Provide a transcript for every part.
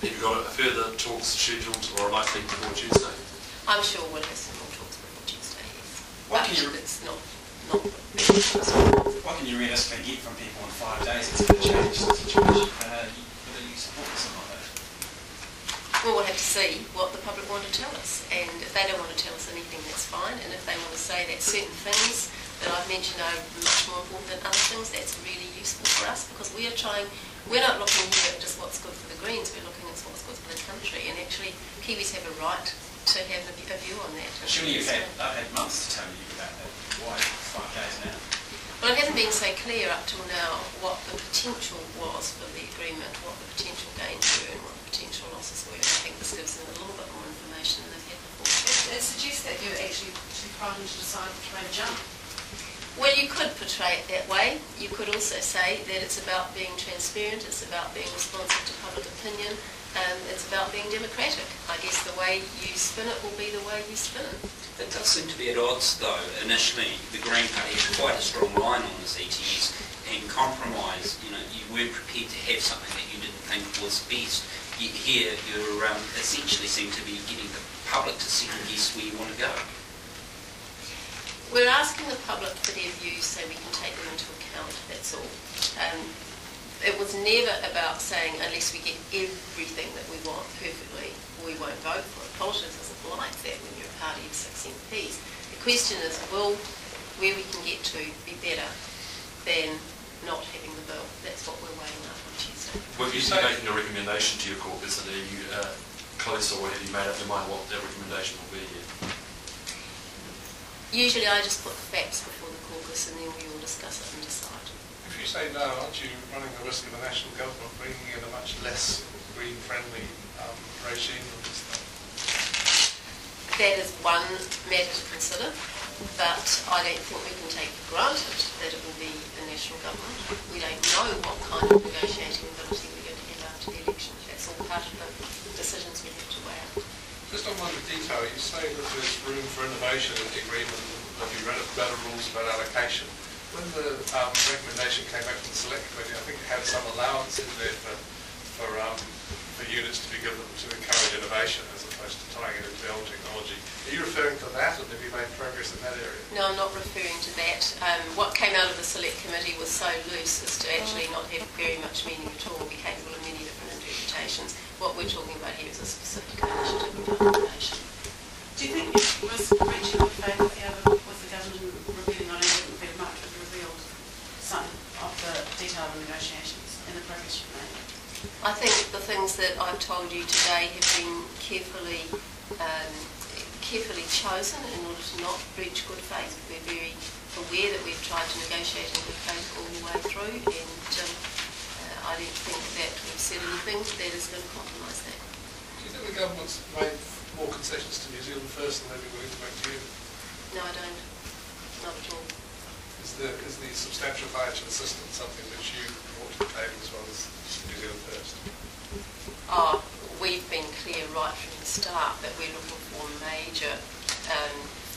Have you got a further talks scheduled or likely before Tuesday? I'm sure we'll have some more talks before Tuesday, yes. What can you, it's not what can you realistically get from people in 5 days? It's going to change the situation. Whether you support something like that? Well, we'll have to see what the public want to tell us, and if they don't want to tell us anything, that's fine, and if they want to say that certain things that I've mentioned are much more important than other things, that's really useful for us, because we're not looking here at just what's good for the Greens, we're looking at what's good for the country, and actually Kiwis have a right to have a view on that. Surely I've had months to tell you about that. Why 5 days now? Well, it hasn't been so clear up till now what the potential was for the agreement, what the potential gains were and what the potential losses were. And I think this gives them a little bit more information than they've had before. It suggests that you're actually too frightened to decide which way to jump. Well, you could portray it that way. You could also say that it's about being transparent, it's about being responsive to public opinion, it's about being democratic. I guess the way you spin it will be the way you spin it. It does seem to be at odds, though. Initially, the Green Party had quite a strong line on this ETS, and compromise, you weren't prepared to have something that you didn't think was best. Here, you essentially seem to be getting the public to second guess where you want to go. We're asking the public for their views so we can take them into account, that's all. It was never about saying unless we get everything that we want perfectly, we won't vote for it. Politics isn't like that when you're a party of 6 MPs. The question is, will where we can get to be better than not having the bill? That's what we're weighing up on Tuesday. Will you be making a recommendation to your caucus, and are you close, or have you made up your mind what that recommendation will be yet? Usually I just put the facts before the caucus and then we all discuss it and decide. If you say no, aren't you running the risk of the national government bringing in a much less green-friendly regime than this thing? That is one matter to consider, but I don't think we can take for granted that it will be a national government. We don't know what kind of negotiating ability we're going to have after the election. That's all part of the decisions we have to weigh up. Just on one detail, you say that there's room for innovation in the agreement and there'll be better rules about allocation. When the recommendation came back from the Select Committee, I think it had some allowance in there for units to be given to encourage innovation as opposed to tying it into the old technology. Are you referring to that, and have you made progress in that area? No, I'm not referring to that. What came out of the Select Committee was so loose as to actually not have very much meaning at all, be capable of many different interpretations. What we're talking about here is a specific initiative of innovation. Do you think it was reaching good faith with the government revealing not only very much, but revealed some of the detailed negotiations in the progress you've made? I think the things that I've told you today have been carefully chosen in order to not breach good faith. We're very aware that we've tried to negotiate in good faith all the way through, and I don't think that we've said anything that is going to compromise that. Do you think the government's made more concessions to New Zealand first than they'd be willing to make to you? No, I don't. Not at all. Is the substantial financial assistance something that you brought to the table as well as New Zealand first? We've been clear right from the start that we're looking for major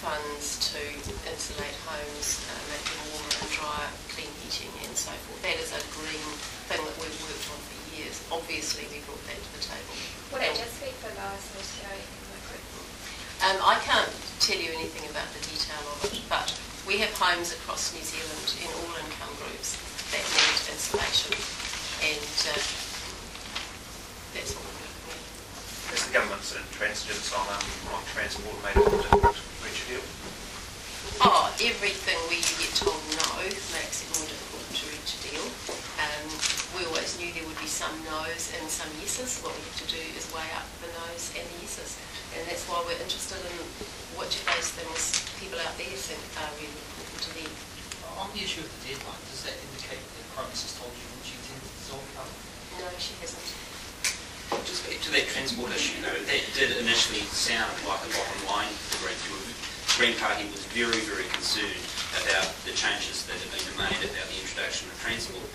funds to insulate homes, make them warmer and drier, clean heating and so forth. That is a green thing that we've worked on for years. Obviously we brought that to the table. Would it just be for lower socio-economic groups? I can't tell you anything about the detail of it, but we have homes across New Zealand in all income groups that need insulation, and that's what we're looking at. Has the government's intransigence on transport made it difficult to reach a deal? Everything we get told no makes it more difficult to reach a deal. We always knew there would be some no's and some yeses. What we have to do is weigh up the no's and the yeses, and that's why we're interested in which of those things people out there think are really important to them. On the issue of the deadline, does that indicate that Cronus has told you when she intends to dissolve Parliament? No, she hasn't. Just back to that transport issue, though, that did initially sound like a bottom line for the Green Party was very, very concerned about the changes that had been made about the introduction of transport.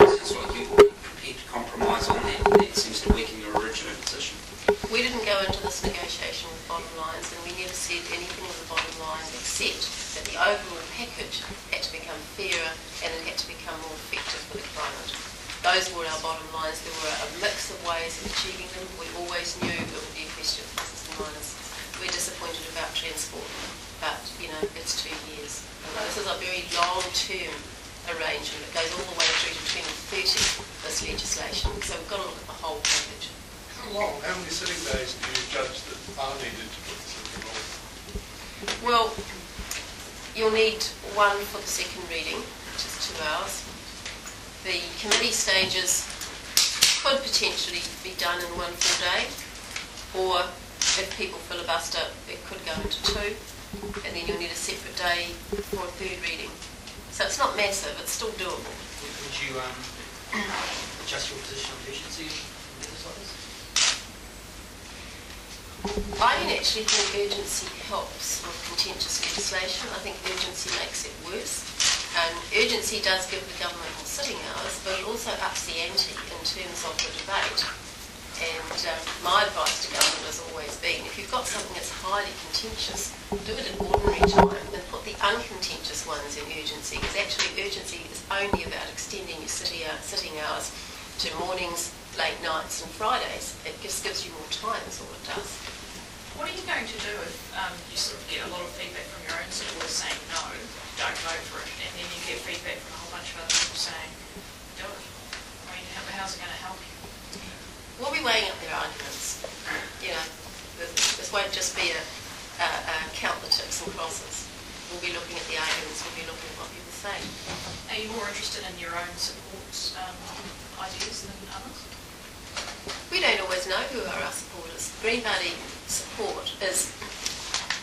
It sounds like you were prepared to compromise on that. That seems to weaken your original position. We didn't go into this negotiation with bottom lines, and we never said anything with the bottom line except that the overall package had to become fairer and it had to become more effective for the climate. Those were our bottom lines. There were a mix of ways of achieving them. We always knew it would be a question of pluses and minuses. We're disappointed about transport, but, it's 2 years. And this is a very long-term arrangement. It goes all the way through to 2030, this legislation. So we've got to look at the whole package. How many sitting days do you judge that are needed to put this into law? Well, you'll need one for the second reading, which is 2 hours. The committee stages could potentially be done in 1 full day, or if people filibuster, it could go into 2, and then you'll need a separate day for a third reading. So it's not massive, it's still doable. Would you adjust your position on urgency in matters like this? I don't actually think urgency helps with contentious legislation. I think urgency makes it worse. Urgency does give the government more sitting hours, but it also ups the ante in terms of the debate. And my advice to government has always been, if you've got something that's highly contentious, do it in ordinary time and put the uncontentious ones in urgency, because actually urgency is only about extending your sitting hours to mornings, late nights and Fridays. It just gives you more time, is all it does. What are you going to do if you sort of get a lot of feedback from your own supporters saying no, don't vote for it, and then you get feedback from a whole bunch of other people saying do it? I mean, how's it going to help you? We'll be weighing up their arguments. This won't just be a count the ticks and crosses. We'll be looking at the arguments, we'll be looking at what people say. Are you more interested in your own support's ideas than others? We don't always know who are our supporters. Green Party support is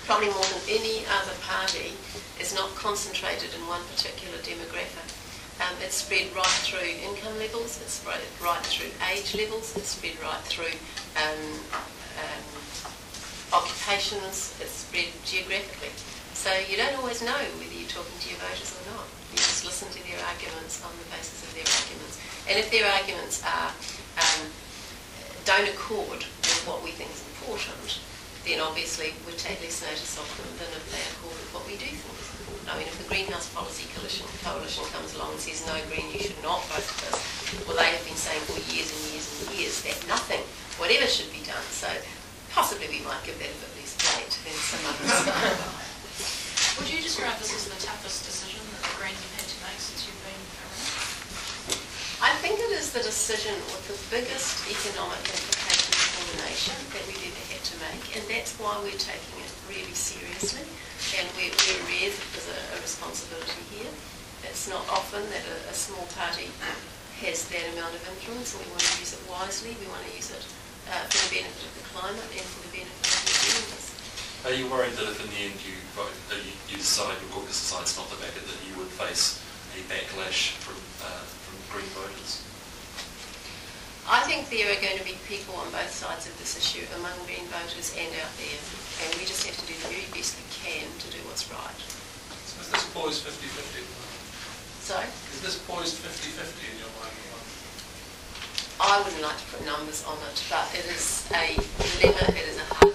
probably more than any other party is not concentrated in one particular demographic. It's spread right through income levels, it's spread right through age levels, it's spread right through occupations, it's spread geographically. So you don't always know whether you're talking to your voters or not. You just listen to their arguments on the basis of their arguments. And if their arguments are don't accord with what we think is important, then obviously we take less notice of them than if they accord with what we do think is important. I mean, if the Greenhouse Policy Coalition comes along and says, no, Green, you should not vote for this, well, they have been saying for years and years and years that nothing, whatever should be done. So possibly we might give that a bit less weight than some others. Would you describe this as the toughest decision that the Greens have had to make since you've been around? I think it is the decision with the biggest economic implications for the nation that we've ever had to make, and that's why we're taking it really seriously, and we're aware that there's a responsibility here. It's not often that a small party has that amount of influence, and we want to use it wisely. We want to use it for the benefit of the climate and for the benefit of New Zealanders. Are you worried that if in the end you decide, your caucus decides not to back it, that you would face a backlash from Green voters? I think there are going to be people on both sides of this issue, among Green voters and out there, and we just have to do the very best we can to do what's right. So is this poised 50-50? Sorry? Is this poised 50-50 in your mind? I wouldn't like to put numbers on it, but it is a dilemma, it is a hard